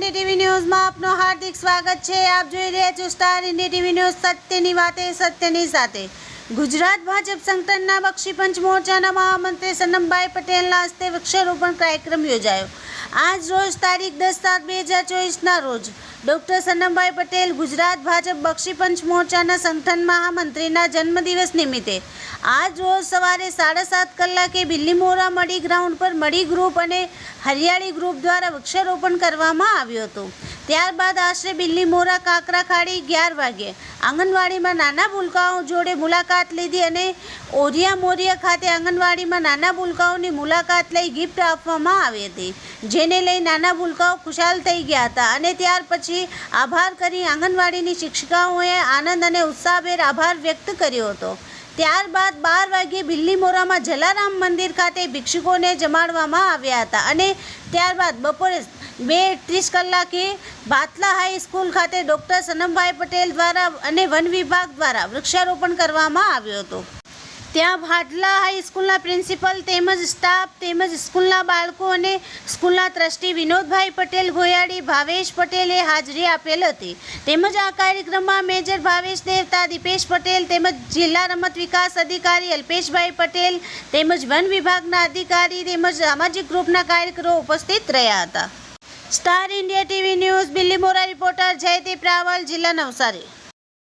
India TV news में आपनो हार्दिक स्वागत है। आप જોઈ રહ્યા છો સ્ટાર ઇન્ડિયા ટીવી ન્યૂઝ, સત્યની વાતે સત્યની સાથે। ગુજરાત ભાજપ સંગઠનના બક્ષીપંચ મોરચાના મહામંત્રી સનમભાઈ પટેલના હસ્તે વૃક્ષારોપણ કાર્યક્રમ યોજાયો। આજ રોજ તારીખ 10/7/2024ના રોજ ડોક્ટર સનમભાઈ પટેલ ગુજરાત ભાજપ બક્ષીપંચ મોરચાના સંગઠન મહામંત્રીના જન્મદિવસ નિમિત્તે આજ રોજ સવારે 7:30 કલાકે બિલ્લીમોરા મડી ગ્રાઉન્ડ પર મડી ગ્રુપ અને હરિયાળી ગ્રુપ દ્વારા વૃક્ષારોપણ કરવામાં આવ્યું હતું। ત્યારબાદ આશરે બિલ્લીમોરા કાકરાખાડી 11 વાગ્યે આંગણવાડીમાં નાના ભૂલકાઓ જોડે મુલાકાત લીધી અને ઓરિયા મોરિયા ખાતે આંગણવાડીમાં નાના ભૂલકાઓની મુલાકાત લઈ ગિફ્ટ આપવામાં આવી હતી, જેને લઈ નાના ભૂલકાઓ ખુશાલ થઈ ગયા હતા અને ત્યાર પછી આભાર કરી આંગણવાડીની શિક્ષિકાઓએ આનંદ અને ઉત્સાહભેર આભાર વ્યક્ત કર્યો હતો। ત્યારબાદ 12 વાગ્યે બિલ્લીમોરામાં જલારામ મંદિર ખાતે ભિક્ષુકોને જમાડવામાં આવ્યા હતા અને ત્યારબાદ બપોરે 2:30 કલાકે બાતલા હાઈસ્કૂલ ખાતે ડૉક્ટર સનમભાઈ પટેલ દ્વારા અને વન વિભાગ દ્વારા વૃક્ષારોપણ કરવામાં આવ્યો હતો। ત્યાં બાતલા હાઈસ્કૂલના પ્રિન્સિપલ તેમજ સ્ટાફ તેમજ સ્કૂલના બાળકો અને સ્કૂલના ટ્રસ્ટી વિનોદભાઈ પટેલ ગોયાડી, ભાવેશ પટેલે હાજરી આપેલ હતી। તેમજ આ કાર્યક્રમમાં મેજર ભાવેશ દેવતા, દીપેશ પટેલ તેમજ જિલ્લા રમત વિકાસ અધિકારી અલ્પેશભાઈ પટેલ તેમજ વન વિભાગના અધિકારી તેમજ સામાજિક ગ્રુપના કાર્યકરો ઉપસ્થિત રહ્યા હતા। Star India TV news Billimora reporter Jaydeep Raval, જિલ્લા નવસારી।